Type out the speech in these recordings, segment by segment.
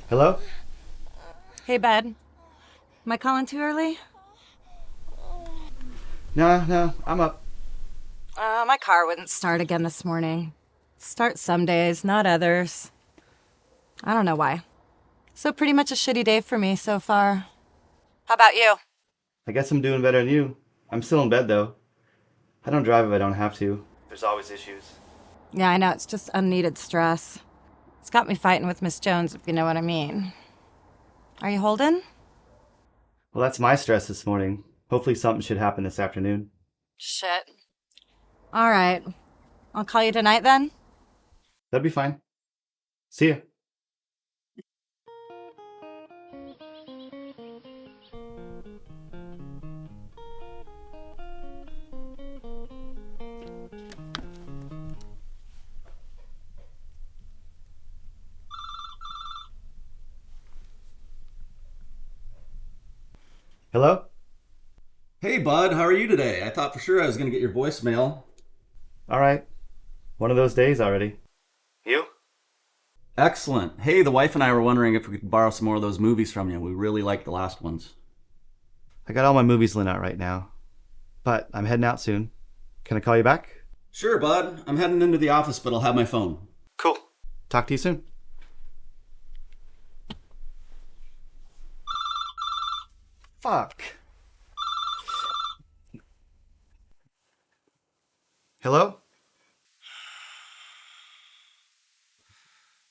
Hello? Hey, bud. Am I calling too early? No, I'm up. My car wouldn't start again this morning. Starts some days, not others. I don't know why. So pretty much a shitty day for me so far. How about you? I guess I'm doing better than you. I'm still in bed, though. I don't drive if I don't have to. There's always issues. Yeah, I know, it's just unneeded stress. It's got me fighting with Miss Jones, if you know what I mean. Are you holding? Well, that's my stress this morning. Hopefully something should happen this afternoon. Shit. All right. I'll call you tonight then? That'd be fine. See ya. Hello? Hey, bud, how are you today? I thought for sure I was going to get your voicemail. All right. One of those days already. You? Excellent. Hey, the wife and I were wondering if we could borrow some more of those movies from you. We really liked the last ones. I got all my movies lent out right now. But I'm heading out soon. Can I call you back? Sure, bud. I'm heading into the office, but I'll have my phone. Cool. Talk to you soon. Fuck. Hello?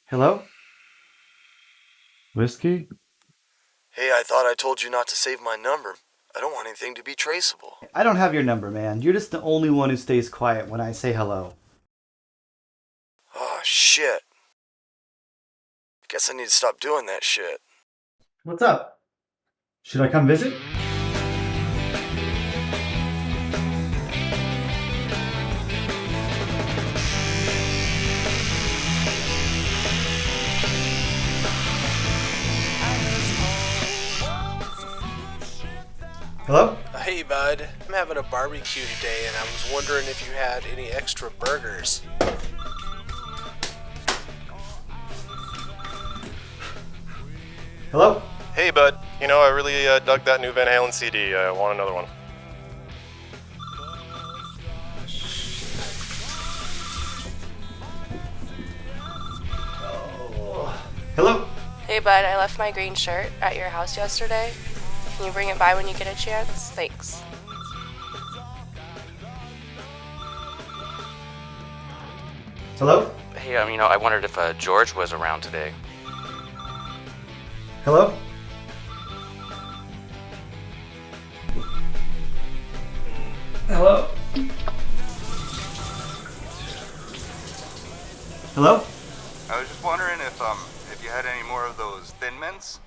Hello? Whiskey? Hey, I thought I told you not to save my number. I don't want anything to be traceable. I don't have your number, man. You're just the only one who stays quiet when I say hello. Oh, shit. Guess I need to stop doing that shit. What's up? Should I come visit? Hello? Hey, bud. I'm having a barbecue today, and I was wondering if you had any extra burgers. Hello? Hey, bud. You know, I really dug that new Van Halen CD. I want another one. Hello? Hey bud, I left my green shirt at your house yesterday. Can you bring it by when you get a chance? Thanks. Hello? Hey, I wondered if George was around today. Hello? Hello? Hello? I was just wondering if you had any more of those Thin Mints?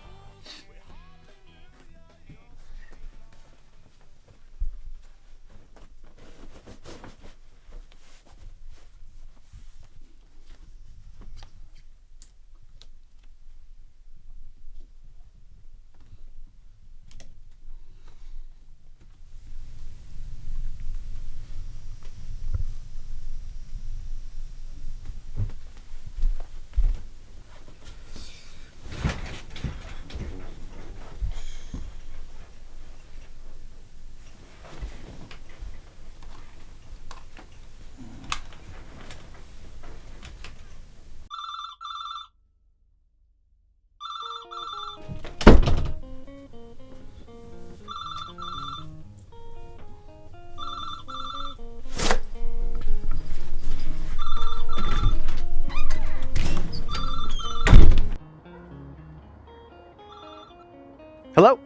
Hello?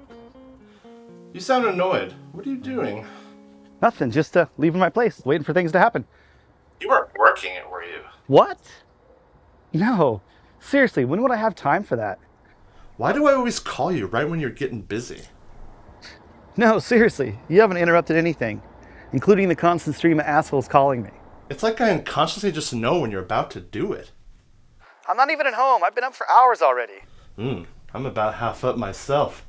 You sound annoyed. What are you doing? Nothing, just leaving my place, waiting for things to happen. You weren't working it, were you? What? No. Seriously, when would I have time for that? Why do I always call you right when you're getting busy? No, seriously, you haven't interrupted anything, including the constant stream of assholes calling me. It's like I unconsciously just know when you're about to do it. I'm not even at home. I've been up for hours already. I I'm about half up myself.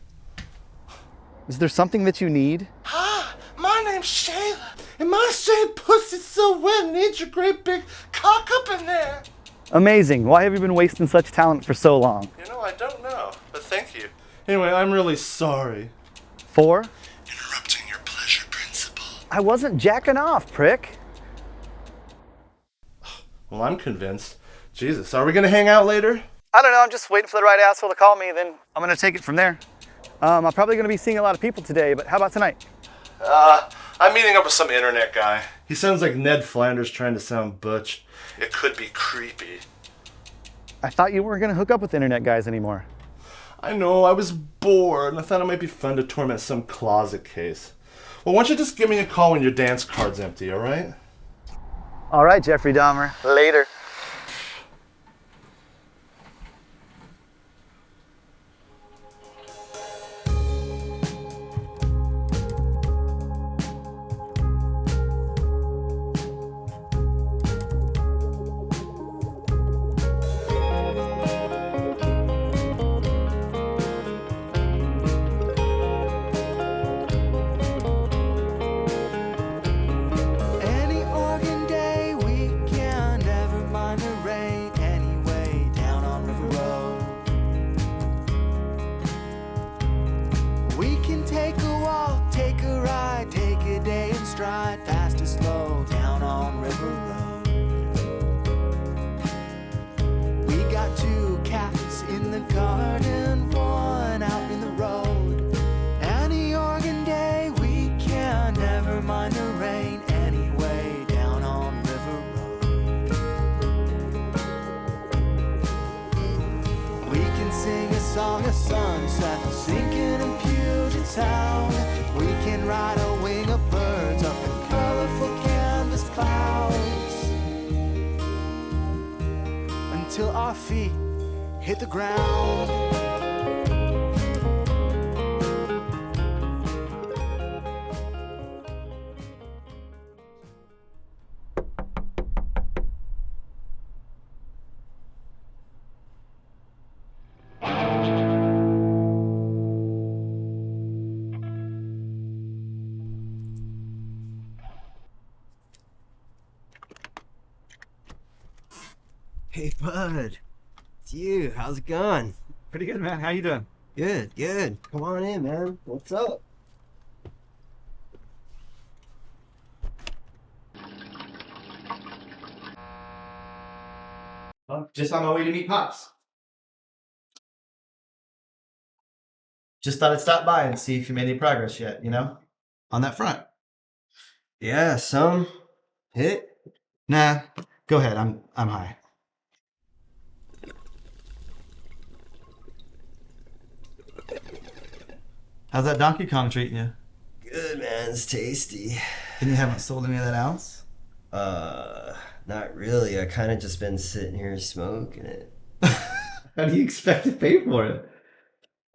Is there something that you need? Hi, my name's Shayla, and my shaved pussy's so wet it needs your great big cock up in there. Amazing. Why have you been wasting such talent for so long? You know, I don't know, but thank you. Anyway, I'm really sorry. For? Interrupting your pleasure principle. I wasn't jacking off, prick. Well, I'm convinced. Jesus, are we gonna hang out later? I don't know, I'm just waiting for the right asshole to call me, then I'm gonna take it from there. I'm probably gonna be seeing a lot of people today, but how about tonight? I'm meeting up with some internet guy. He sounds like Ned Flanders trying to sound butch. It could be creepy. I thought you weren't gonna hook up with internet guys anymore. I know, I was bored, and I thought it might be fun to torment some closet case. Well, why don't you just give me a call when your dance card's empty, alright? All right, Jeffrey Dahmer. Later. Any organ day weekend, never mind the rain. Anyway, down on River Road, we can take a walk, take a ride, take a day in stride, fast or slow, down on River Road. We got two cats in the garden, one out in the road. Any organ day weekend, never mind the rain. Anyway, down on River Road, we can sing a song of sunset, sinking in Puget Sound. We can ride a wing of birds up in colorful canvas clouds until our feet hit the ground. Hey, bud. It's you. How's it going? Pretty good, man. How you doing? Good, good. Come on in, man. What's up? Well, just on my way to meet Pops. Just thought I'd stop by and see if you made any progress yet, you know? On that front. Yeah, some. Hit? Nah, go ahead. I'm high. How's that Donkey Kong treating you? Good, man. It's tasty. And you haven't sold any of that ounce? Not really. I kind of just been sitting here smoking it. How do you expect to pay for it?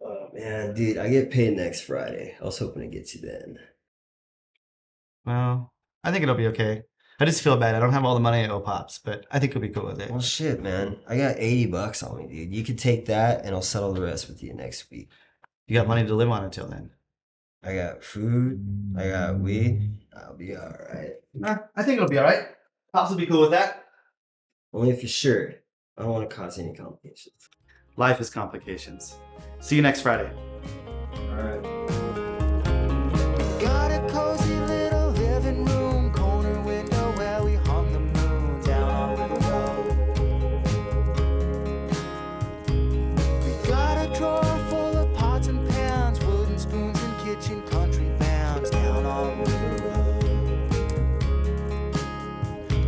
Oh, man, dude, I get paid next Friday. I was hoping to get you then. Well, I think it'll be okay. I just feel bad. I don't have all the money I owe Pops, but I think you'll be cool with it. Well, shit, man. I got $80 on me, dude. You can take that, and I'll settle the rest with you next week. You got money to live on until then. I got food. I got weed. I'll be all right. I think it'll be all right. Pops will be cool with that. Only if you're sure. I don't want to cause any complications. Life is complications. See you next Friday. All right. Got a cozy little living room, corner window where we hung the moon down on River Road. We got a drawer full of pots and pans, wooden spoons and kitchen country bands down on River Road.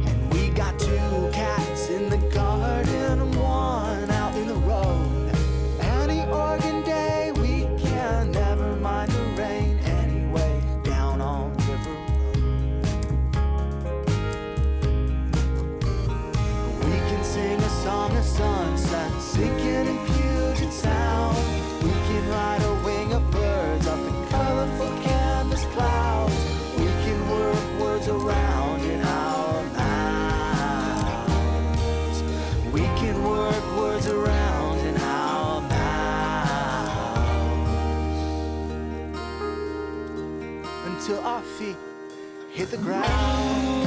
And we got two cats in the garden and one out in the road. Any organ day we can never till our feet hit the ground.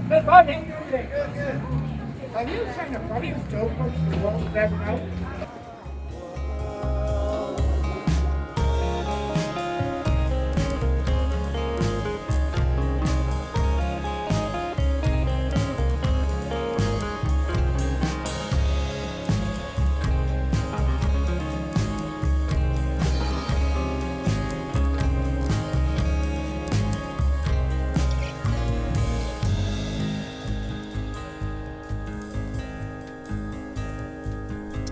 Good morning. Good, good. Are you trying to funny joke for the world back now?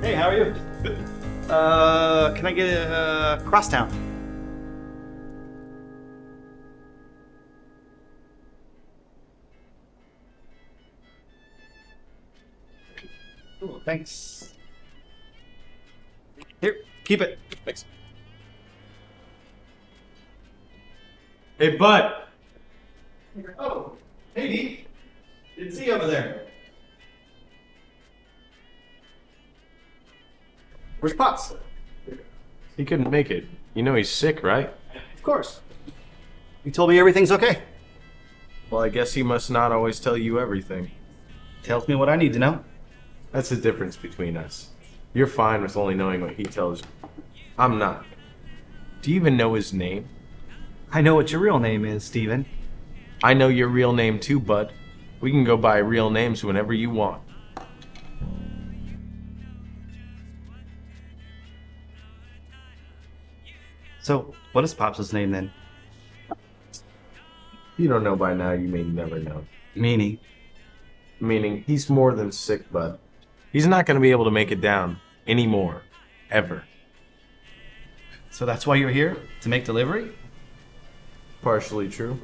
Hey, how are you? Good. Can I get a crosstown? Cool, thanks. Here, keep it. Thanks. Hey, bud. Oh, hey, Dee. Didn't see you over there. Where's Pops? He couldn't make it. You know he's sick, right? Of course. He told me everything's okay. Well, I guess he must not always tell you everything. Tells me what I need to know. That's the difference between us. You're fine with only knowing what he tells you. I'm not. Do you even know his name? I know what your real name is, Steven. I know your real name too, bud. We can go by real names whenever you want. So, what is Pops' name then? You don't know by now, you may never know. Meaning? Meaning, he's more than sick, bud. He's not going to be able to make it down anymore. Ever. So that's why you're here? To make delivery? Partially true.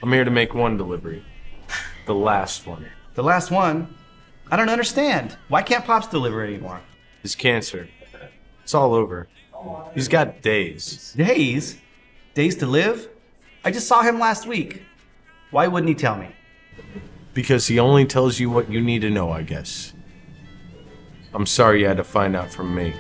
I'm here to make one delivery. The last one. The last one? I don't understand. Why can't Pops deliver anymore? His cancer. It's all over. He's got days. Days? Days to live? I just saw him last week. Why wouldn't he tell me? Because he only tells you what you need to know, I guess. I'm sorry you had to find out from me.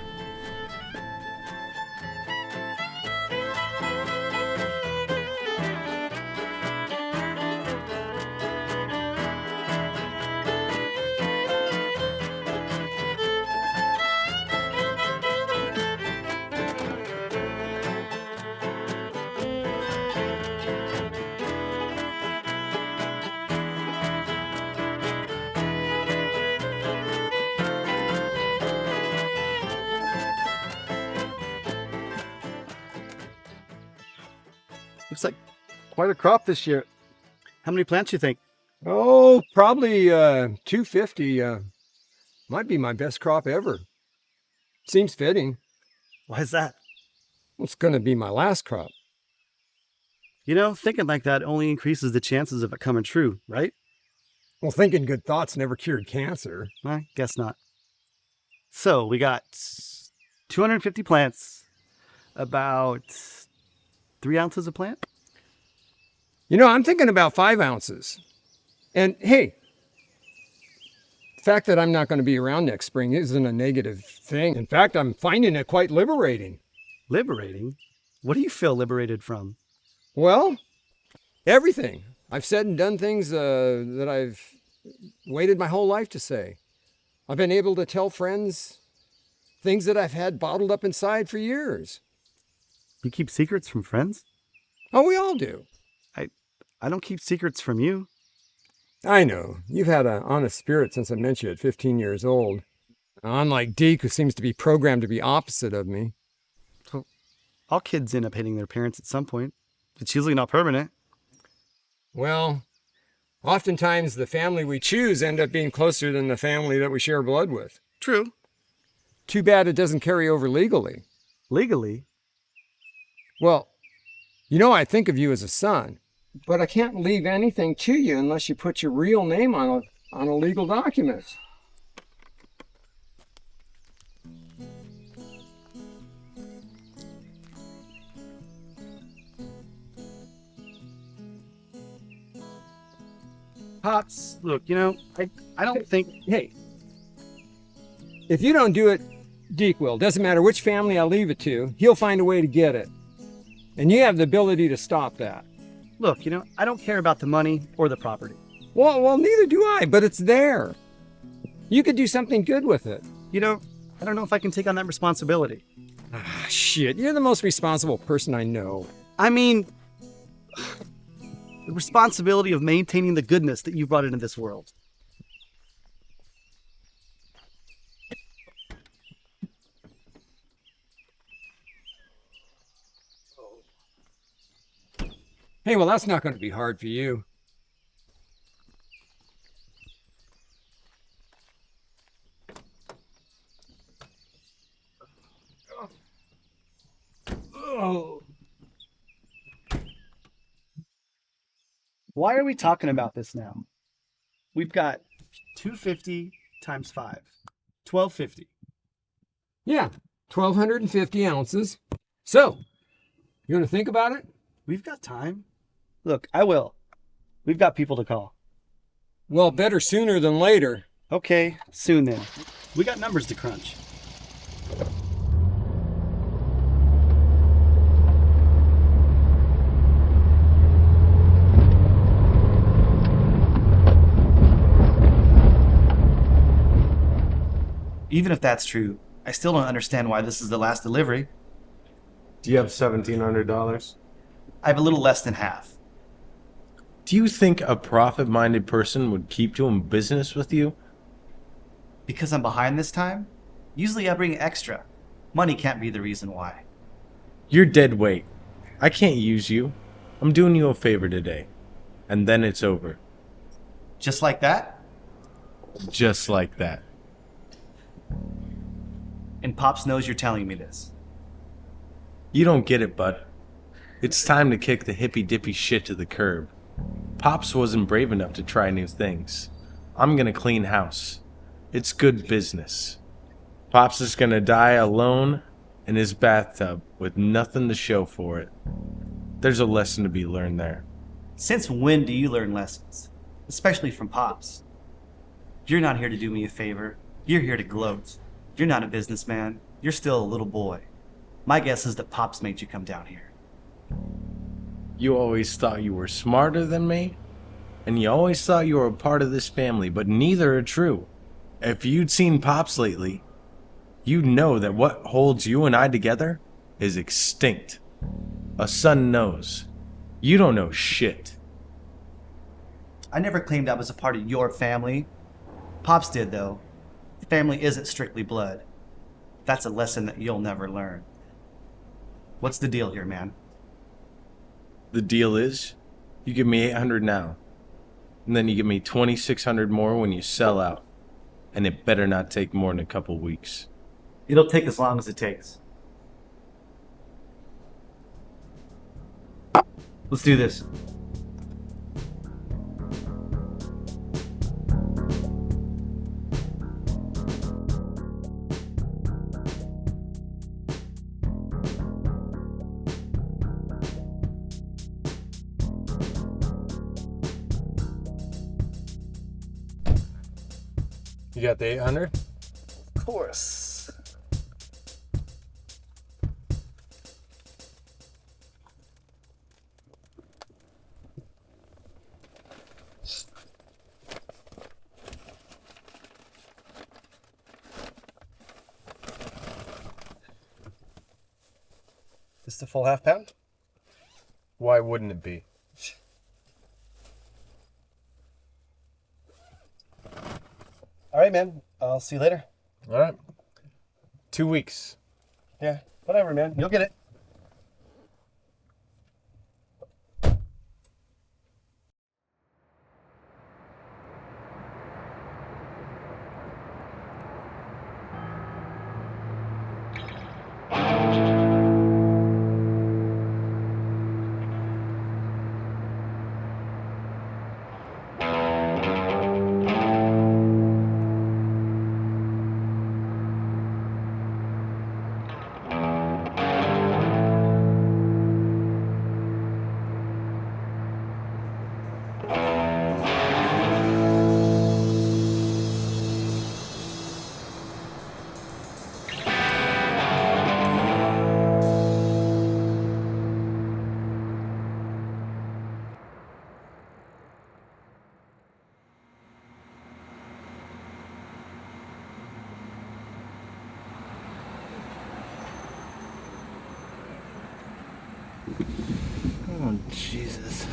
Looks like quite a crop this year. How many plants you think? Oh, probably 250. Might be my best crop ever. Seems fitting. Why is that? Well, it's going to be my last crop. You know, thinking like that only increases the chances of it coming true, right? Well, thinking good thoughts never cured cancer. I guess not. So, we got 250 plants, about 3 ounces a plant? You know, I'm thinking about 5 ounces. And hey, the fact that I'm not going to be around next spring isn't a negative thing. In fact, I'm finding it quite liberating. Liberating? What do you feel liberated from? Well, everything. I've said and done things that I've waited my whole life to say. I've been able to tell friends things that I've had bottled up inside for years. You keep secrets from friends? Oh, we all do. I don't keep secrets from you. I know. You've had an honest spirit since I met you at 15 years old. Unlike Deke, who seems to be programmed to be opposite of me. So, all kids end up hating their parents at some point. It's usually not permanent. Well, Oftentimes, the family we choose end up being closer than the family that we share blood with. True. Too bad it doesn't carry over legally. Legally? Well, you know I think of you as a son, but I can't leave anything to you unless you put your real name on a legal document. Pops, look, I don't think... Hey, if you don't do it, Deke will. Doesn't matter which family I leave it to, he'll find a way to get it. And you have the ability to stop that. Look, I don't care about the money or the property. Well, neither do I, but it's there. You could do something good with it. I don't know if I can take on that responsibility. Ah, shit, you're the most responsible person I know. I mean, the responsibility of maintaining the goodness that you brought into this world. Hey, well, that's not going to be hard for you. Oh. Why are we talking about this now? We've got 250 times 5. 1250. Yeah, 1,250 ounces. So, you want to think about it? We've got time. Look, I will. We've got people to call. Well, better sooner than later. Okay, soon then. We got numbers to crunch. Even if that's true, I still don't understand why this is the last delivery. Do you have $1,700? I have a little less than half. Do you think a profit-minded person would keep doing business with you? Because I'm behind this time? Usually I bring extra. Money can't be the reason why. You're dead weight. I can't use you. I'm doing you a favor today. And then it's over. Just like that? Just like that. And Pops knows you're telling me this. You don't get it, bud. It's time to kick the hippy-dippy shit to the curb. Pops wasn't brave enough to try new things. I'm gonna clean house. It's good business. Pops is gonna die alone in his bathtub with nothing to show for it. There's a lesson to be learned there. Since when do you learn lessons? Especially from Pops. You're not here to do me a favor. You're here to gloat. You're not a businessman. You're still a little boy. My guess is that Pops made you come down here. You always thought you were smarter than me, and you always thought you were a part of this family, but neither are true. If you'd seen Pops lately, you'd know that what holds you and I together is extinct. A son knows. You don't know shit. I never claimed I was a part of your family. Pops did, though. Family isn't strictly blood. That's a lesson that you'll never learn. What's the deal here, man? The deal is, you give me $800 now, and then you give me $2,600 more when you sell out. And it better not take more than a couple weeks. It'll take as long as it takes. Let's do this. You got the 800? Of course. This the full half pound? Why wouldn't it be? All right, man. I'll see you later. All right. 2 weeks. Yeah, whatever, man. You'll get it. Jesus.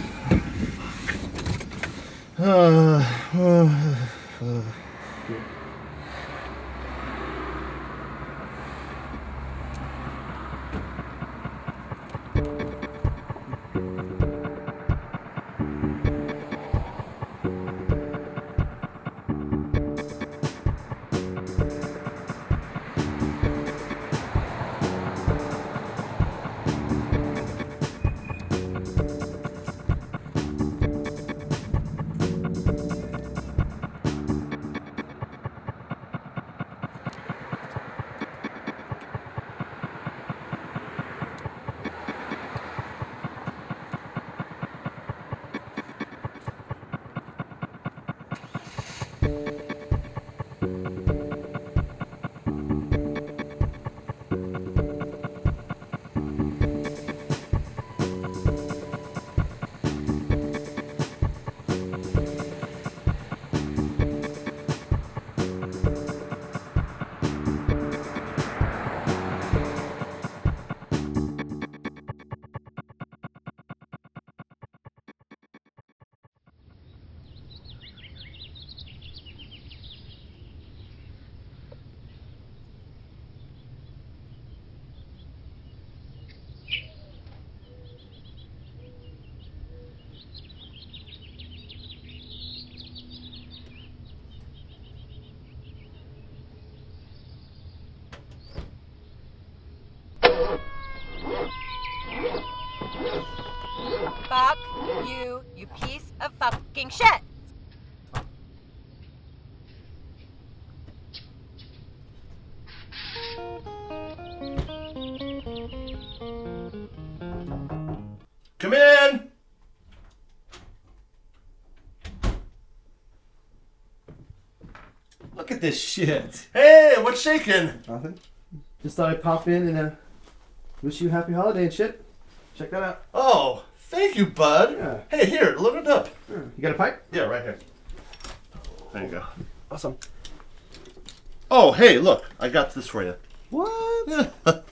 Fuck you, you piece of fucking shit! Come in! Look at this shit. Hey, what's shaking? Nothing. Just thought I'd pop in and wish you a happy holiday and shit. Check that out. Oh, thank you, bud. Yeah. Hey, here, load it up. You got a pipe? Yeah, right here. There you go. Awesome. Oh, hey, look, I got this for you. What?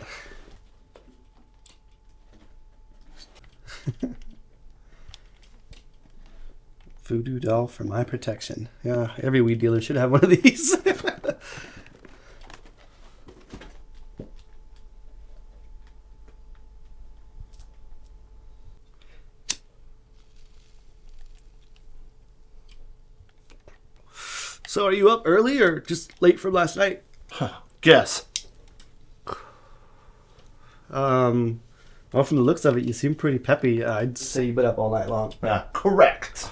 Voodoo doll for my protection. Yeah, every weed dealer should have one of these. So are you up early or just late from last night? Guess. Well, from the looks of it, you seem pretty peppy. I'd say you've been up all night long. Correct.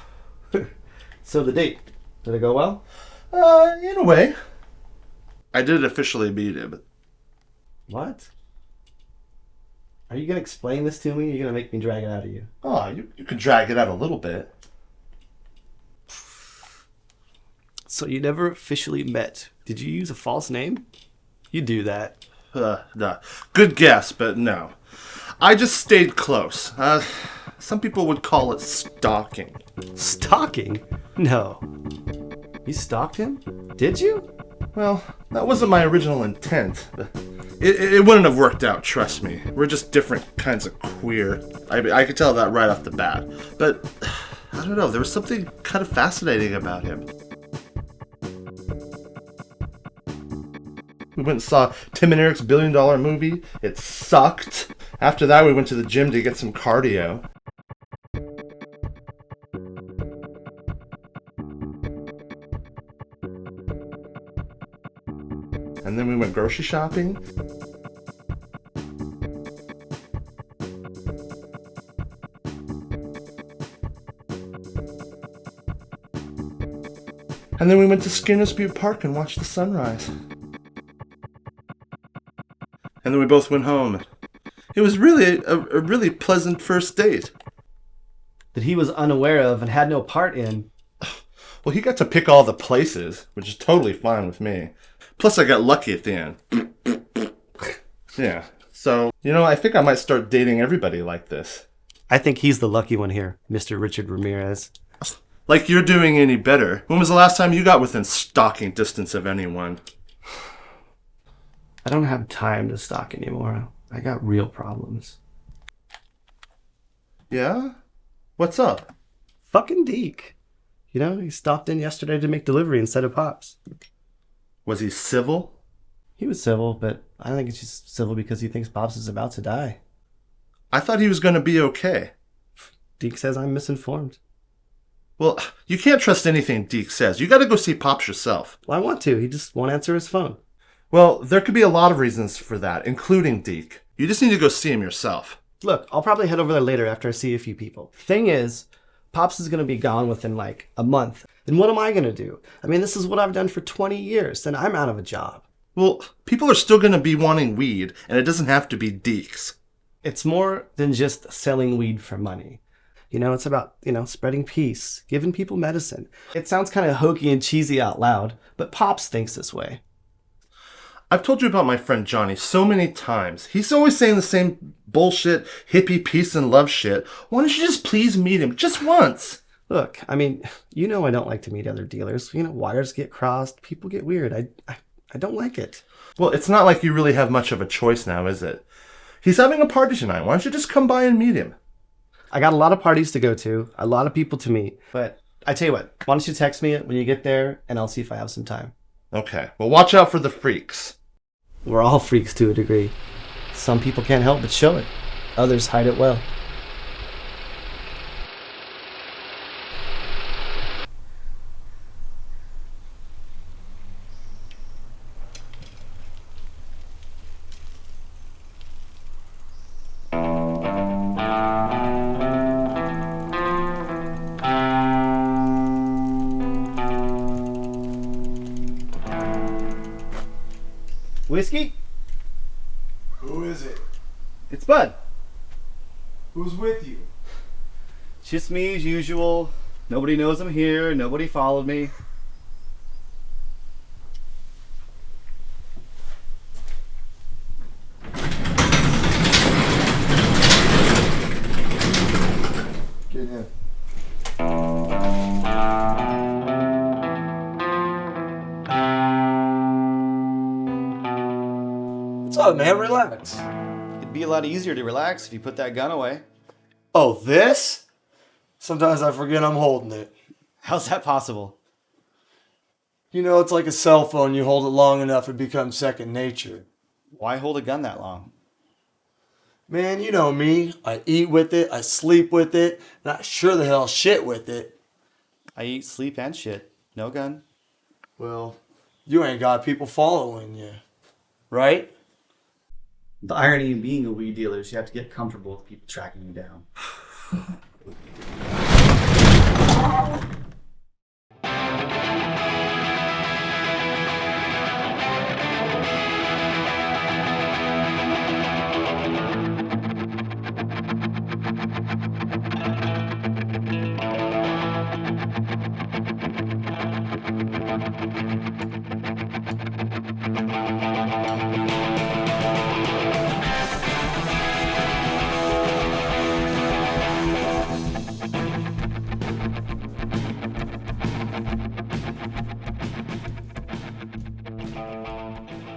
So the date, did it go well? In a way. I did officially beat him. What? Are you going to explain this to me? Or are you going to make me drag it out of you? Oh, you can drag it out a little bit. So you never officially met. Did you use a false name? You do that. No. Good guess, but no. I just stayed close. Some people would call it stalking. Stalking? No. You stalked him? Did you? Well, that wasn't my original intent. It wouldn't have worked out, trust me. We're just different kinds of queer. I could tell that right off the bat. But, I don't know, there was something kind of fascinating about him. We went and saw Tim and Eric's $1 billion movie. It sucked. After that, we went to the gym to get some cardio. And then we went grocery shopping. And then we went to Skinner's Butte Park and watched the sunrise. And then we both went home. It was really a really pleasant first date. That he was unaware of and had no part in. Well, he got to pick all the places, which is totally fine with me. Plus, I got lucky at the end. Yeah. So, I think I might start dating everybody like this. I think he's the lucky one here, Mr. Richard Ramirez. Like you're doing any better. When was the last time you got within stalking distance of anyone? I don't have time to stalk anymore. I got real problems. Yeah? What's up? Fucking Deke. You know, he stopped in yesterday to make delivery instead of Pops. Was he civil? He was civil, but I think it's just civil because he thinks Pops is about to die. I thought he was going to be okay. Deke says I'm misinformed. Well, you can't trust anything Deke says. You got to go see Pops yourself. Well, I want to. He just won't answer his phone. Well, there could be a lot of reasons for that, including Deke. You just need to go see him yourself. Look, I'll probably head over there later after I see a few people. Thing is, Pops is going to be gone within like a month. Then what am I going to do? I mean, this is what I've done for 20 years, and I'm out of a job. Well, people are still going to be wanting weed, and it doesn't have to be Deke's. It's more than just selling weed for money. You know, it's about, spreading peace, giving people medicine. It sounds kind of hokey and cheesy out loud, but Pops thinks this way. I've told you about my friend Johnny so many times. He's always saying the same bullshit, hippie peace and love shit. Why don't you just please meet him just once? Look, I mean, I don't like to meet other dealers. Wires get crossed, people get weird. I don't like it. Well, it's not like you really have much of a choice now, is it? He's having a party tonight. Why don't you just come by and meet him? I got a lot of parties to go to, a lot of people to meet. But I tell you what, why don't you text me when you get there, and I'll see if I have some time. Okay, well, watch out for the freaks. We're all freaks to a degree. Some people can't help but show it. Others hide it well. Whiskey? Who is it? It's Bud. Who's with you? Just me as usual. Nobody knows I'm here. Nobody followed me. Get in. What's up, man? Relax. It'd be a lot easier to relax if you put that gun away. Oh, this? Sometimes I forget I'm holding it. How's that possible? You know, it's like a cell phone. You hold it long enough, it becomes second nature. Why hold a gun that long? Man, you know me. I eat with it, I sleep with it, and I sure the hell shit with it. I eat, sleep, and shit. No gun. Well, you ain't got people following you, right? The irony of being a weed dealer is you have to get comfortable with people tracking you down.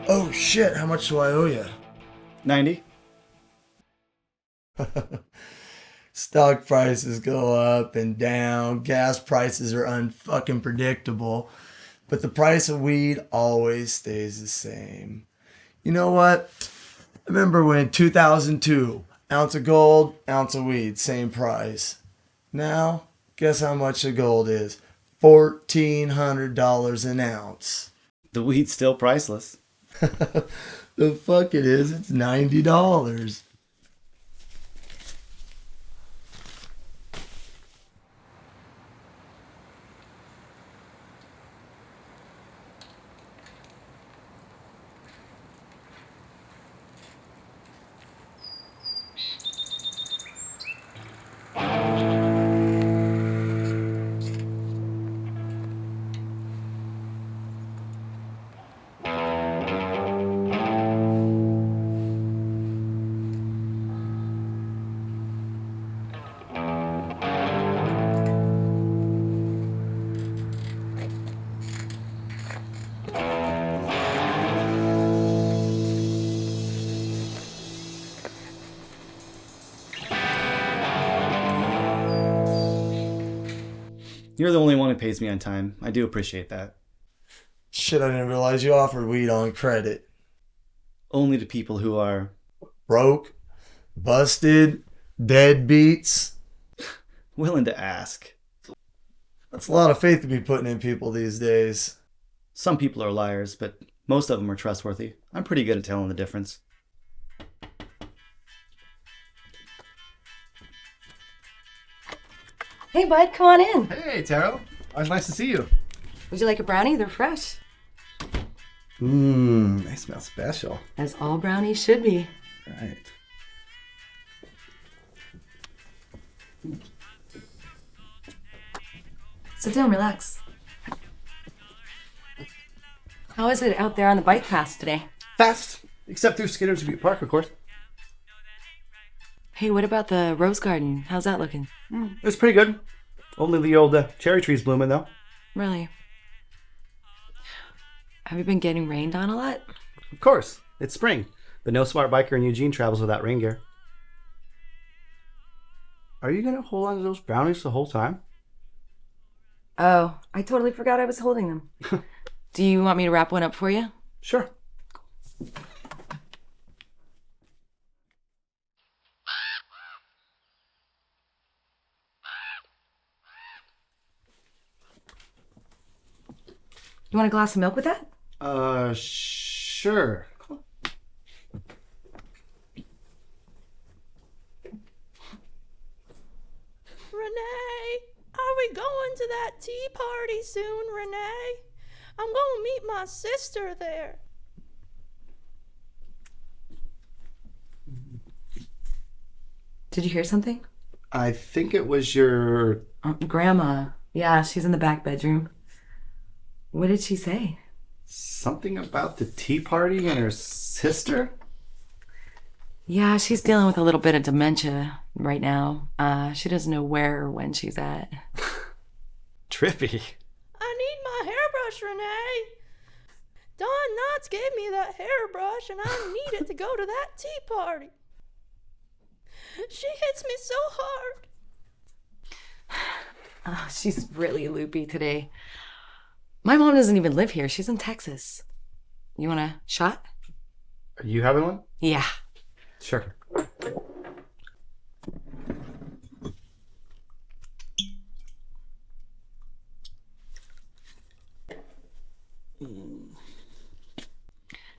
Oh shit, how much do I owe you? 90. Stock prices go up and down, gas prices are unfucking predictable, but the price of weed always stays the same. You know what? I remember when 2002, ounce of gold, ounce of weed, same price. Now, guess how much the gold is? $1,400 an ounce. The weed's still priceless. The fuck it is, it's $90. You're the only one who pays me on time. I do appreciate that. Shit, I didn't realize you offered weed on credit. Only to people who are... broke, busted, deadbeats. willing to ask. That's a lot of faith to be putting in people these days. Some people are liars, but most of them are trustworthy. I'm pretty good at telling the difference. Hey, bud, come on in. Hey, Taro. It's nice to see you. Would you like a brownie? They're fresh. They smell special. As all brownies should be. Right. Sit down, relax. How is it out there on the bike path today? Fast. Except through Skinner's Butte Park, of course. Hey, what about the rose garden? How's that looking? It's pretty good. Only the old cherry trees blooming, though. Really? Have you been getting rained on a lot? Of course. It's spring. But no smart biker in Eugene travels without rain gear. Are you going to hold on to those brownies the whole time? Oh, I totally forgot I was holding them. Do you want me to wrap one up for you? Sure. You want a glass of milk with that? Sure. Renee, are we going to that tea party soon, Renee? I'm going to meet my sister there. Did you hear something? I think it was your... Grandma. Yeah, she's in the back bedroom. What did she say? Something about the tea party and her sister? Yeah, she's dealing with a little bit of dementia right now. She doesn't know where or when she's at. Trippy. I need my hairbrush, Renee. Don Knotts gave me that hairbrush and I need it to go to that tea party. She hits me so hard. Oh, she's really loopy today. My mom doesn't even live here. She's in Texas. You want a shot? Are you having one? Yeah. Sure.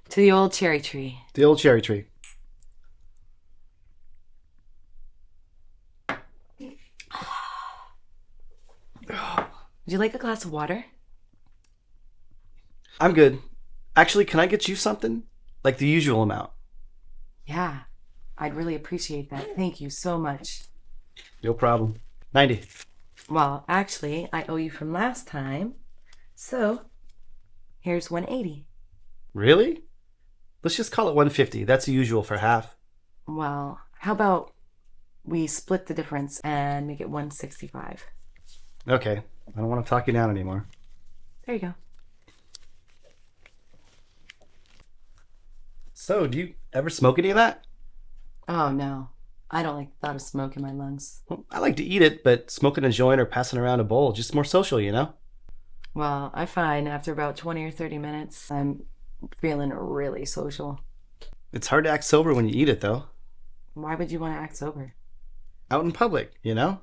To the old cherry tree. The old cherry tree. Would you like a glass of water? I'm good. Actually, can I get you something? Like the usual amount. Yeah, I'd really appreciate that. Thank you so much. No problem. 90. Well, actually, I owe you from last time. So, here's 180. Really? Let's just call it 150. That's the usual for half. Well, how about we split the difference and make it 165? Okay. I don't want to talk you down anymore. There you go. So, do you ever smoke any of that? Oh, no. I don't like the thought of smoke in my lungs. Well, I like to eat it, but smoking a joint or passing around a bowl, just more social, you know? Well, I find after about 20 or 30 minutes, I'm feeling really social. It's hard to act sober when you eat it, though. Why would you want to act sober? Out in public, you know?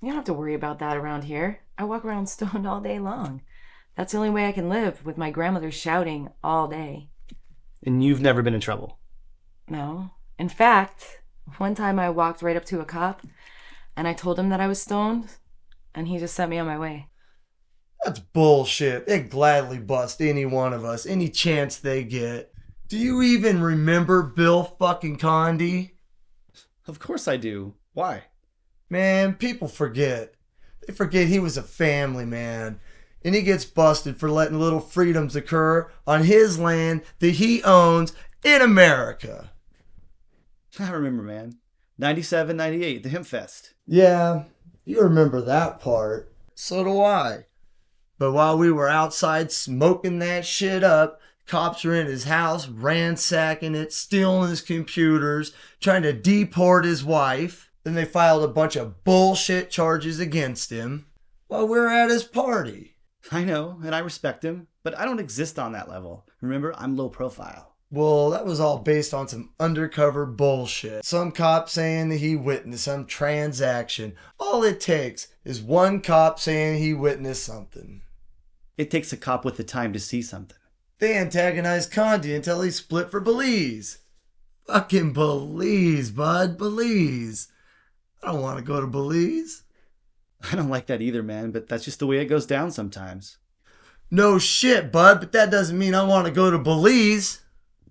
You don't have to worry about that around here. I walk around stoned all day long. That's the only way I can live, with my grandmother shouting all day. And you've never been in trouble? No. In fact, one time I walked right up to a cop and I told him that I was stoned and he just sent me on my way. That's bullshit. They'd gladly bust any one of us, any chance they get. Do you even remember Bill fucking Condi? Of course I do. Why? Man, people forget. They forget he was a family man. And he gets busted for letting little freedoms occur on his land that he owns in America. I remember, man. 97, 98, the Hemp Fest. Yeah, you remember that part. So do I. But while we were outside smoking that shit up, cops were in his house, ransacking it, stealing his computers, trying to deport his wife. Then they filed a bunch of bullshit charges against him. while we're at his party. I know, and I respect him, but I don't exist on that level. Remember, I'm low profile. Well, that was all based on some undercover bullshit. Some cop saying that he witnessed some transaction. All it takes is one cop saying he witnessed something. It takes a cop with the time to see something. They antagonized Condi until he split for Belize. Fucking Belize, bud, Belize. I don't want to go to Belize. I don't like that either, man, but that's just the way it goes down sometimes. No shit, bud, but that doesn't mean I want to go to Belize.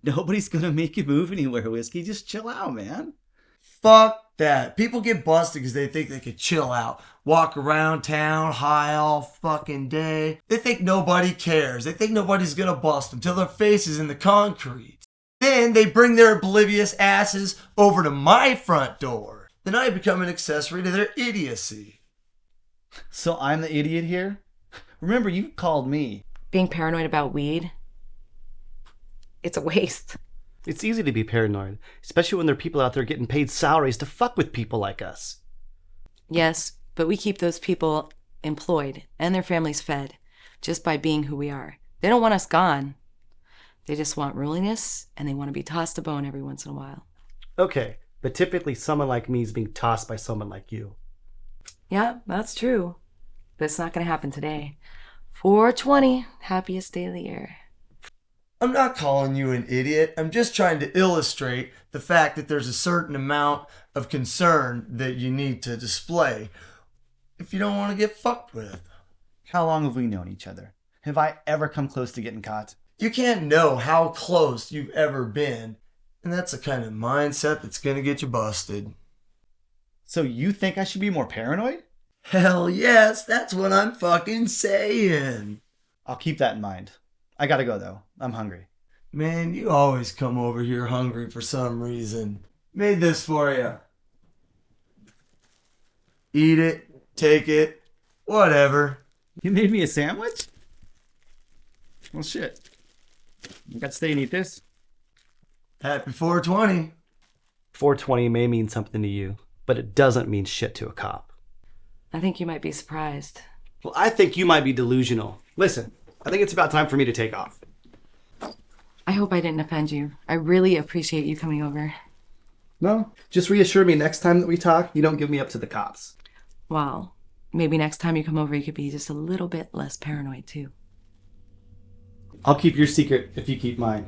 Nobody's gonna make you move anywhere, Whiskey. Just chill out, man. Fuck that. People get busted because they think they could chill out. Walk around town high all fucking day. They think nobody cares. They think nobody's gonna bust them till their face is in the concrete. Then they bring their oblivious asses over to my front door. Then I become an accessory to their idiocy. So I'm the idiot here? Remember, you called me. Being paranoid about weed, it's a waste. It's easy to be paranoid, especially when there are people out there getting paid salaries to fuck with people like us. Yes, but we keep those people employed and their families fed just by being who we are. They don't want us gone. They just want ruliness, and they want to be tossed a bone every once in a while. Okay, but typically someone like me is being tossed by someone like you. Yeah, that's true. But it's not going to happen today. 420, happiest day of the year. I'm not calling you an idiot. I'm just trying to illustrate the fact that there's a certain amount of concern that you need to display if you don't want to get fucked with. How long have we known each other? Have I ever come close to getting caught? You can't know how close you've ever been, and that's the kind of mindset that's gonna get you busted. So you think I should be more paranoid? Hell yes, that's what I'm fucking saying. I'll keep that in mind. I gotta go though. I'm hungry. Man, you always come over here hungry for some reason. Made this for you. Eat it, take it, whatever. You made me a sandwich? Well, shit. I got to stay and eat this. Happy 420. 420 may mean something to you, but it doesn't mean shit to a cop. I think you might be surprised. Well, I think you might be delusional. Listen, I think it's about time for me to take off. I hope I didn't offend you. I really appreciate you coming over. No, just reassure me next time that we talk, you don't give me up to the cops. Well, maybe next time you come over, you could be just a little bit less paranoid, too. I'll keep your secret if you keep mine.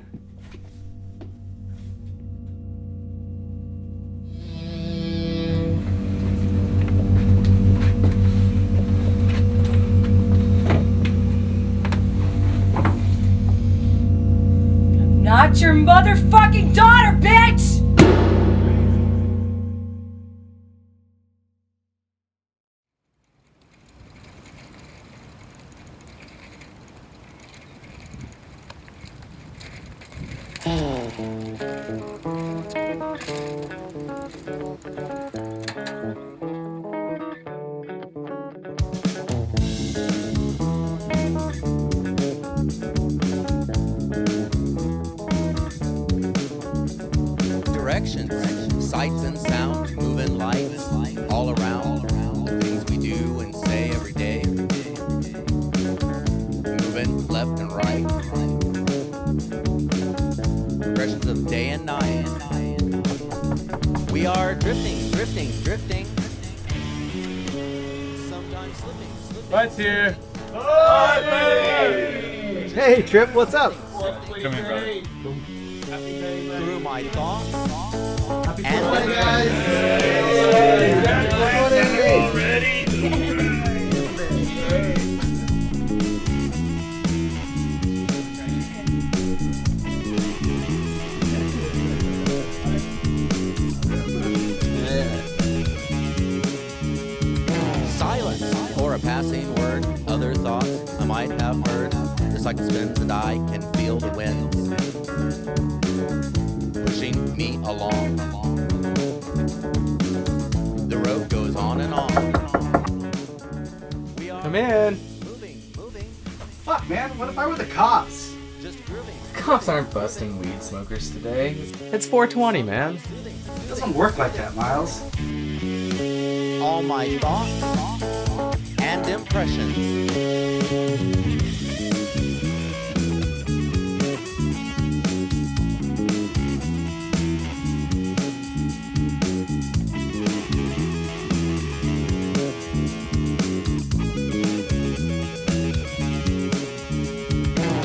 Not your motherfucking daughter, bitch! Directions, sights and sounds, moving lights all around. The things we do and say every day. Moving left and right. Progressions of day and night. We are drifting, drifting, drifting. Sometimes slipping. Right here. Hey, Trip, what's up? Come here, brother. Through my thoughts. Happy Silence or a passing word, other thoughts I might have heard. Just like the spins that I can feel the winds pushing me along. The road goes on and on. Come in. Fuck, man, what if I were the cops? Cops aren't busting weed smokers today. It's 420, man. It doesn't work like that, Miles. All my thoughts and and impressions.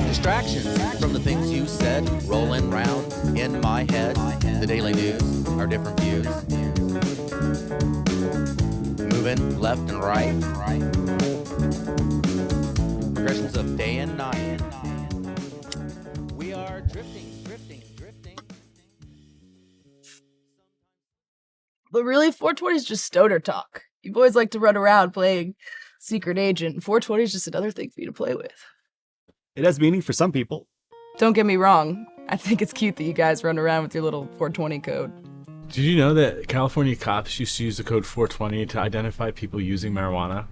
Distractions from the things you said, rolling round in my head. The daily news, our different views. Moving left and right. Progressions of day and night. We are drifting. But really, 420 is just stoner talk. You boys like to run around playing secret agent, and 420 is just another thing for you to play with. It has meaning for some people. Don't get me wrong. I think it's cute that you guys run around with your little 420 code. Did you know that California cops used to use the code 420 to identify people using marijuana?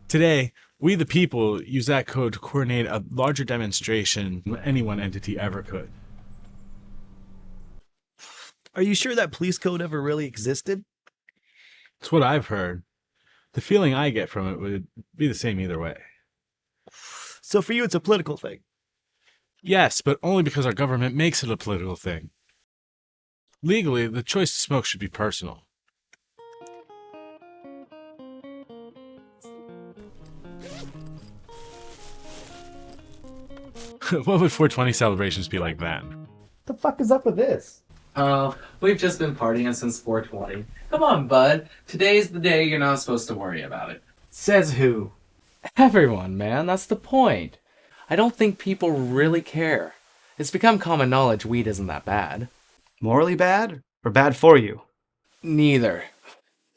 Today, we the people use that code to coordinate a larger demonstration than any one entity ever could. Are you sure that police code ever really existed? It's what I've heard. The feeling I get from it would be the same either way. So for you, it's a political thing? Yes, but only because our government makes it a political thing. Legally, the choice to smoke should be personal. What would 420 celebrations be like then? The fuck is up with this? Oh, we've just been partying since 420. Come on, bud. Today's the day you're not supposed to worry about it. Says who? Everyone, man. That's the point. I don't think people really care. It's become common knowledge weed isn't that bad. Morally bad or bad for you? Neither.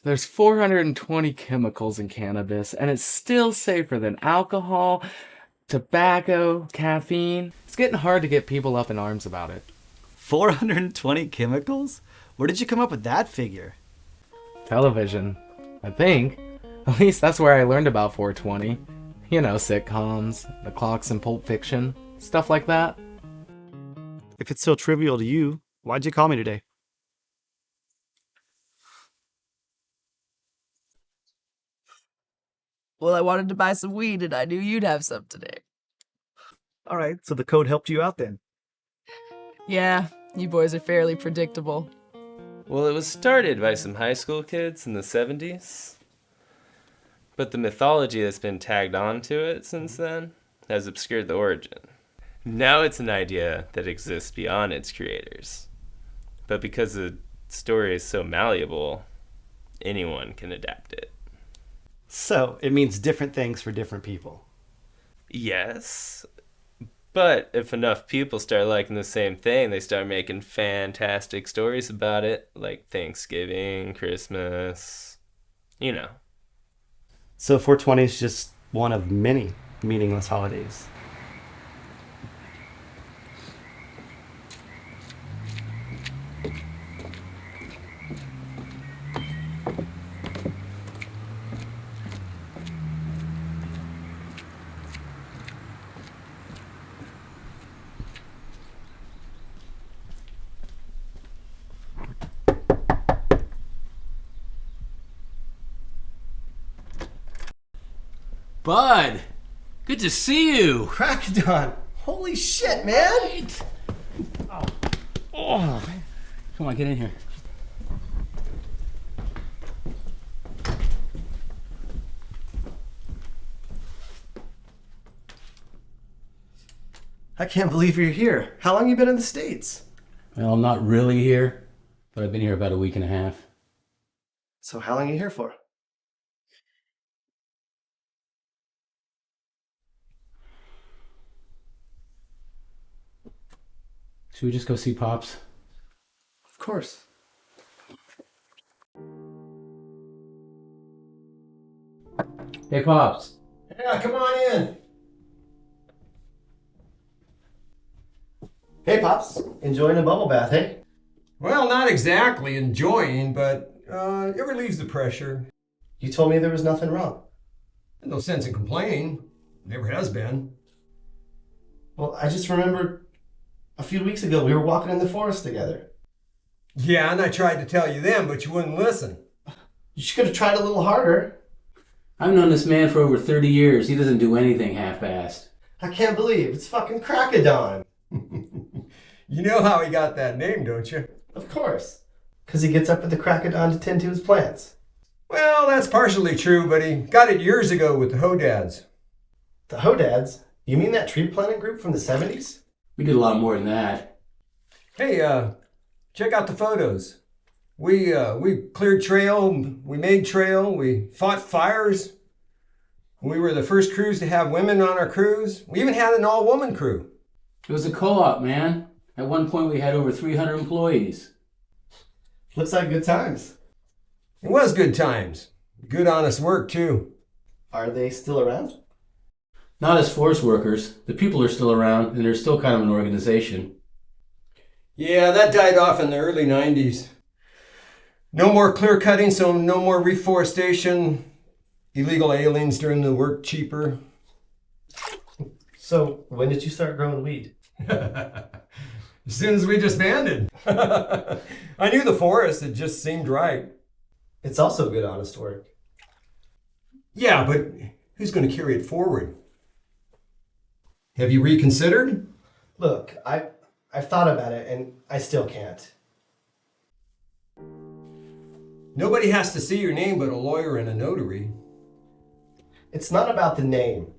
There's 420 chemicals in cannabis, and it's still safer than alcohol, tobacco, caffeine. It's getting hard to get people up in arms about it. 420 chemicals? Where did you come up with that figure? Television, I think. At least that's where I learned about 420. You know, sitcoms, the clocks in Pulp Fiction, stuff like that. If it's so trivial to you, why'd you call me today? Well, I wanted to buy some weed, and I knew you'd have some today. All right, so the code helped you out then. Yeah, you boys are fairly predictable. Well, it was started by some high school kids in the 70s. But the mythology that's been tagged onto it since then has obscured the origin. Now it's an idea that exists beyond its creators. But because the story is so malleable, anyone can adapt it. So, it means different things for different people. Yes. But if enough people start liking the same thing, they start making fantastic stories about it, like Thanksgiving, Christmas, you know. So 420 is just one of many meaningless holidays. Bud, good to see you. Crackedon, holy shit, man! Oh, come on, get in here. I can't believe you're here. How long you been in the States? Well, I'm not really here, but I've been here about a week and a half. So how long are you here for? Should we just go see Pops? Of course. Hey, Pops. Yeah, come on in. Hey, Pops. Enjoying a bubble bath, hey? Well, not exactly enjoying, but it relieves the pressure. You told me there was nothing wrong. No sense in complaining. Never has been. Well, I just remembered a few weeks ago we were walking in the forest together. Yeah, and I tried to tell you then, but you wouldn't listen. You could have tried a little harder. I've known this man for over 30 years. He doesn't do anything half-assed. I can't believe it's fucking crack of dawn. You know how he got that name, don't you? Of course. Because he gets up at the crack of dawn to tend to his plants. Well, that's partially true, but he got it years ago with the Hodads. The Hodads? You mean that tree planting group from the 70s? We did a lot more than that. Hey, check out the photos. We cleared trail, we made trail, we fought fires. We were the first crews to have women on our crews. We even had an all-woman crew. It was a co-op, man. At one point we had over 300 employees. Looks like good times. It was good times. Good honest work, too. Are they still around? Not as force workers. The people are still around, and they're still kind of an organization. Yeah, that died off in the early 90s. No more clear cutting, so no more reforestation. Illegal aliens doing the work cheaper. So, when did you start growing weed? As soon as we disbanded. I knew the forest, it just seemed right. It's also good, honest work. Yeah, but who's going to carry it forward? Have you reconsidered? Look, I've thought about it, and I still can't. Nobody has to see your name but a lawyer and a notary. It's not about the name.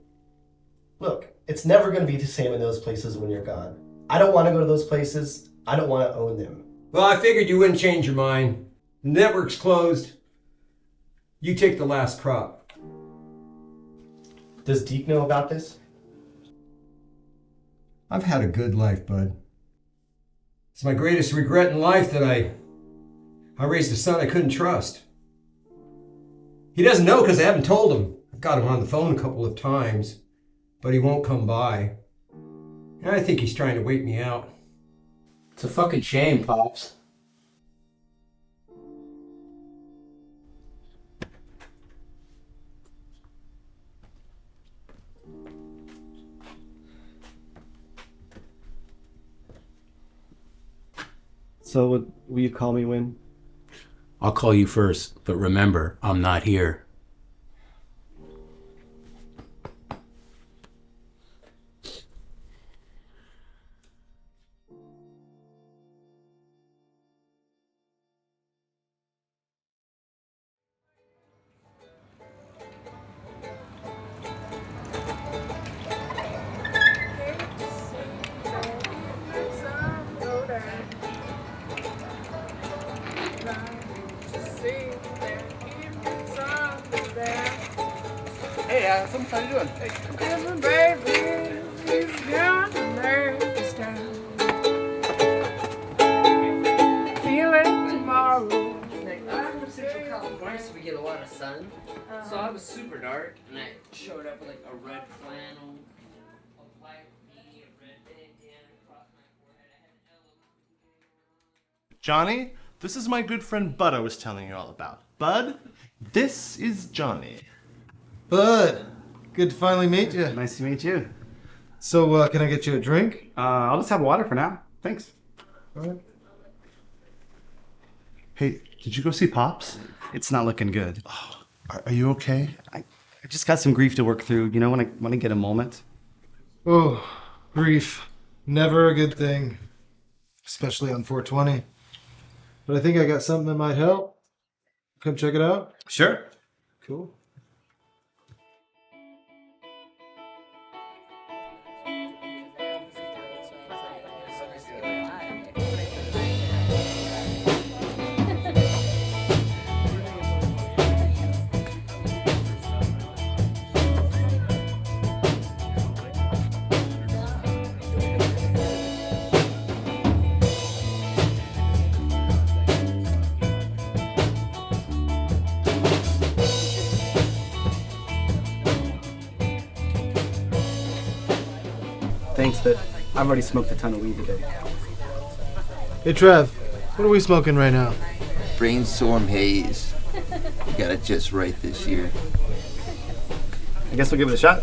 Look, it's never going to be the same in those places when you're gone. I don't want to go to those places. I don't want to own them. Well, I figured you wouldn't change your mind. The network's closed. You take the last crop. Does Deke know about this? I've had a good life, bud. It's my greatest regret in life that I raised a son I couldn't trust. He doesn't know because I haven't told him. I've got him on the phone a couple of times, but he won't come by. And I think he's trying to wait me out. It's a fucking shame, Pops. So, will you call me when? I'll call you first, but remember, I'm not here. Hey, something, how you doing? Hey. Listen, baby, he's down there this time. Feel it tomorrow. I'm from Central California, so we get a lot of sun. So I was super dark, and I showed up with like a red flannel, a white beanie, a red bandana across my forehead. I had an elephant. Johnny, this is my good friend Bud I was telling you all about. Bud, this is Johnny. Bud, good to finally meet you. Nice to meet you. So, can I get you a drink? I'll just have water for now. Thanks. All right. Hey, did you go see Pops? It's not looking good. Oh, are you okay? I just got some grief to work through. You know, when I get a moment. Oh, grief. Never a good thing. Especially on 420. But I think I got something that might help. Come check it out. Sure. Cool. Thanks, but I've already smoked a ton of weed today. Hey, Trev. What are we smoking right now? Brainstorm haze. You got it just right this year. I guess we'll give it a shot.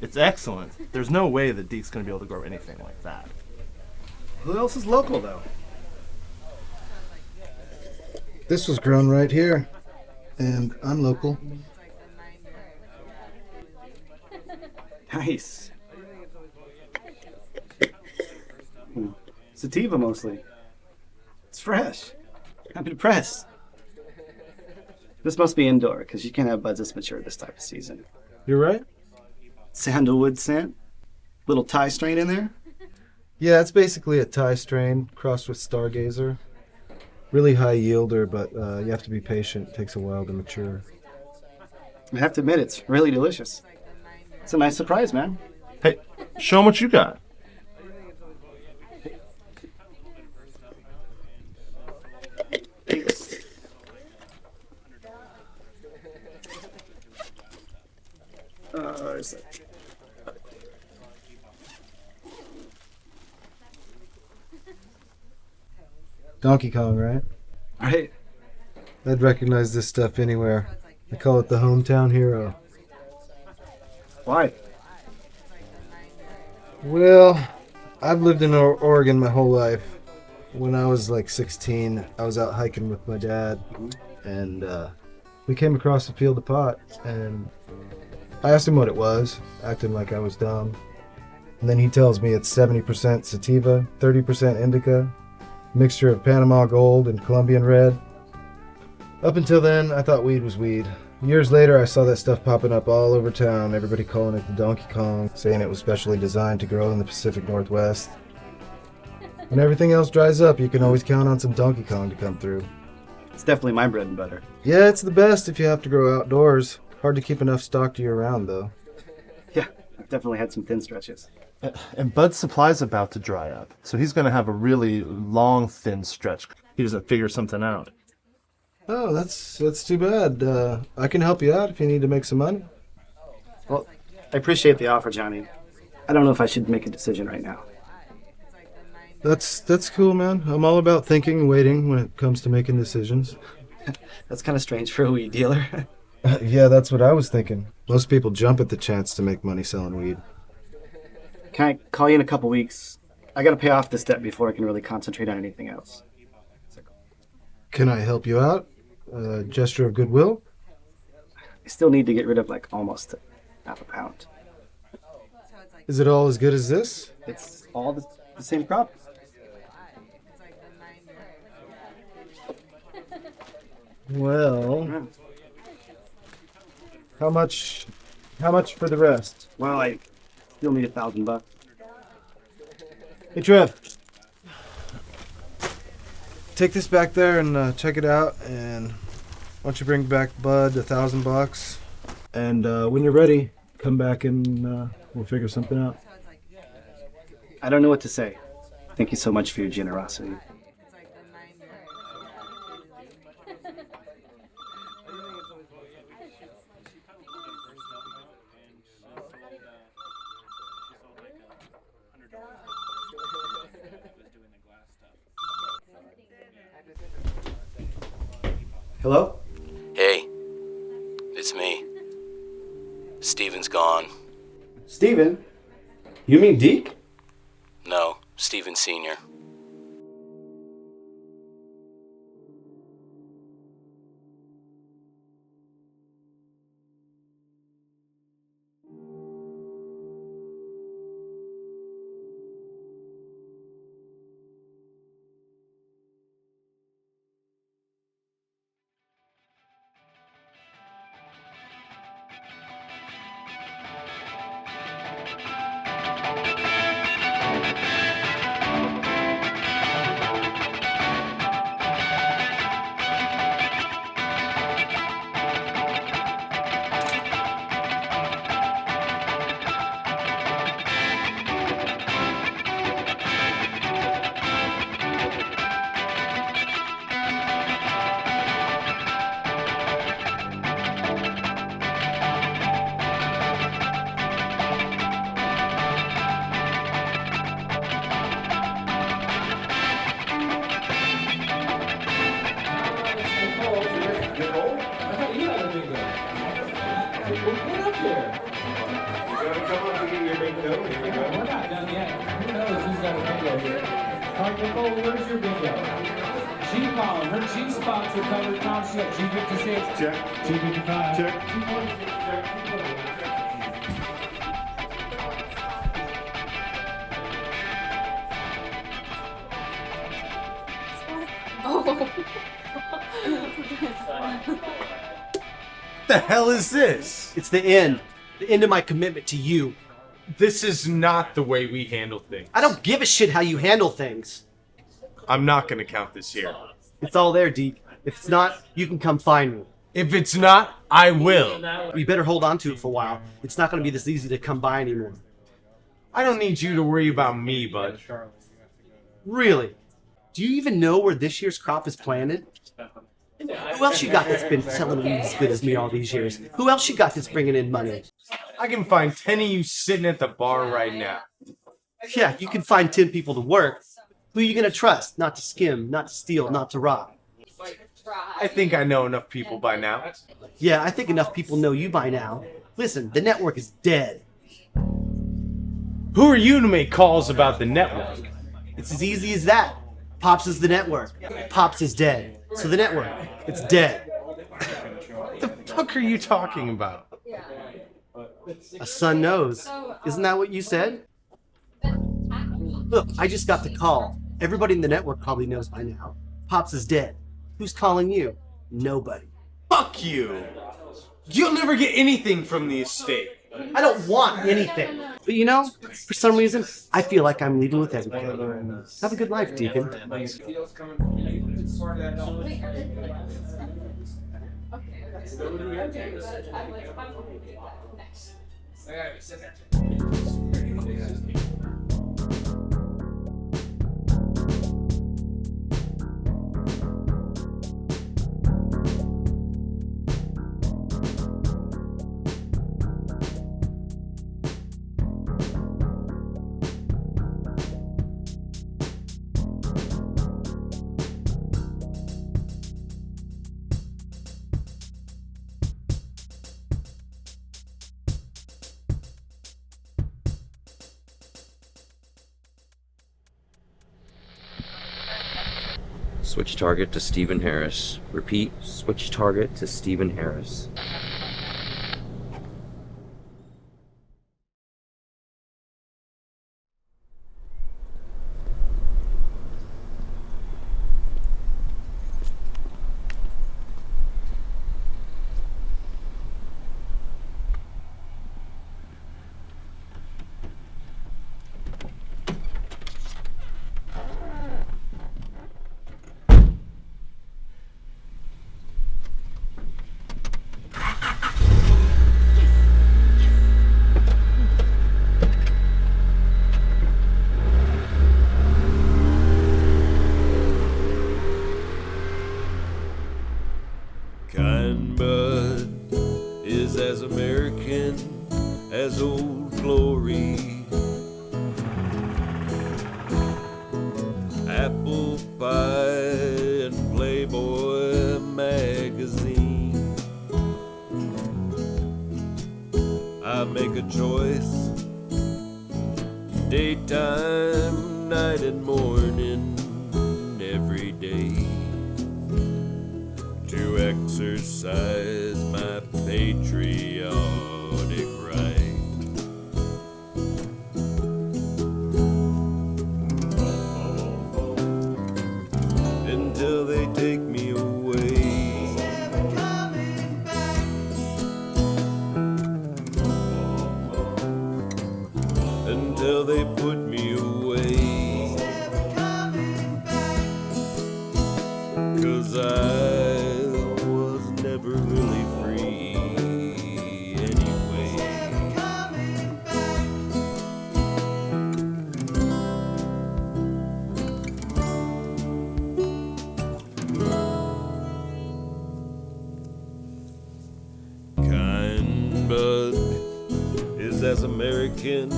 It's excellent. There's no way that Deke's gonna be able to grow anything like that. Who else is local, though? This was grown right here, and I'm local. Nice. Sativa mostly. It's fresh. I'm impressed. This must be indoor, because you can't have buds this mature this type of season. You're right. Sandalwood scent? Little Thai strain in there? Yeah, it's basically a Thai strain crossed with Stargazer. Really high yielder, but you have to be patient. It takes a while to mature. I have to admit, it's really delicious. It's a nice surprise, man. Hey, show him what you got. Is that? Donkey Kong, right? Right. I'd recognize this stuff anywhere. They call it the hometown hero. Why? Well, I've lived in Oregon my whole life. When I was like 16, I was out hiking with my dad, and we came across a field of pot, and I asked him what it was, acting like I was dumb. And then he tells me it's 70% sativa, 30% indica, mixture of Panama Gold and Colombian Red. Up until then, I thought weed was weed. Years later, I saw that stuff popping up all over town, everybody calling it the Donkey Kong, saying it was specially designed to grow in the Pacific Northwest. When everything else dries up, you can always count on some Donkey Kong to come through. It's definitely my bread and butter. Yeah, it's the best if you have to grow outdoors. Hard to keep enough stock to year round, though. Yeah, I've definitely had some thin stretches. And Bud's supply's about to dry up, so he's gonna have a really long, thin stretch. He doesn't figure something out. Oh, that's too bad. I can help you out if you need to make some money. Well, I appreciate the offer, Johnny. I don't know if I should make a decision right now. That's cool, man. I'm all about thinking and waiting when it comes to making decisions. That's kind of strange for a weed dealer. Yeah, that's what I was thinking. Most people jump at the chance to make money selling weed. Can I call you in a couple weeks? I gotta pay off this debt before I can really concentrate on anything else. Can I help you out? A gesture of goodwill? I still need to get rid of like almost half a pound. Is it all as good as this? It's all the same crop. Well, how much for the rest? Well, I still need $1,000. Hey, Trev. Take this back there and check it out, and why don't you bring back Bud $1,000? And when you're ready, come back and we'll figure something out. I don't know what to say. Thank you so much for your generosity. Hello? Hey, it's me. Steven's gone. Steven? You mean Deke? No, Steven Sr. We're not done yet. Who knows who's got a bingo here? All right, Nicole, where's your bingo? G-column. Her G-spots are covered. Tom, she's got G56. Check. G55. Check. G46. Check. The hell is this? It's the end. The end of my commitment to you. This is not the way we handle things. I don't give a shit how you handle things. I'm not gonna count this year. It's all there, Deke. If it's not, you can come find me. If it's not, I will. You better hold on to it for a while. It's not going to be this easy to come by anymore. I don't need you to worry about me, bud. Really? Do you even know where this year's crop is planted? Who else you got that's been selling weed as good as me all these years? Who else you got that's bringing in money? I can find 10 of you sitting at the bar right now. Yeah, you can find 10 people to work. Who are you going to trust? Not to skim, not to steal, not to rob. I think I know enough people by now. Yeah, I think enough people know you by now. Listen, the network is dead. Who are you to make calls about the network? It's as easy as that. Pops is the network. Pops is dead. So the network, it's dead. What the fuck are you talking about? A son knows. Isn't that what you said? Look, I just got the call. Everybody in the network probably knows by now. Pops is dead. Who's calling you? Nobody. Fuck you! You'll never get anything from the estate. I don't want anything. But you know, for some reason, I feel like I'm leaving with everything. Have a good life, Deacon. Switch target to Stephen Harris. Repeat, switch target to Stephen Harris. Kind bud is as American as Old Glory. Apple pie and Playboy magazine. I make a choice, daytime, night and morning, every day, to exercise my patriotic right. Until they take me away. Until they put me away. 'Cause I was never really free anyway. Kind bud is as American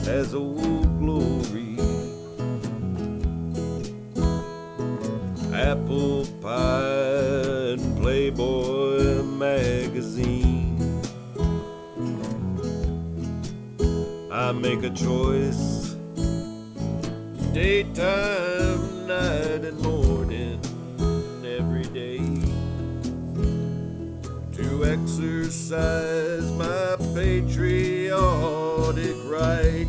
as Old Glory. Apple pie and Playboy magazine. I make a choice. Daytime, night, and morning, every day, to exercise my patriotic right.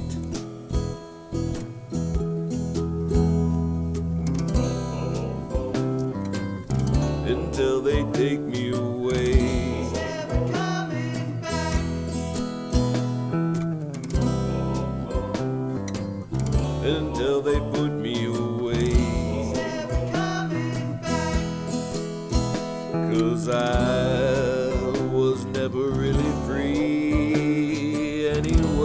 Until they take me away. Until they put me away. 'Cause I was never really free anyway.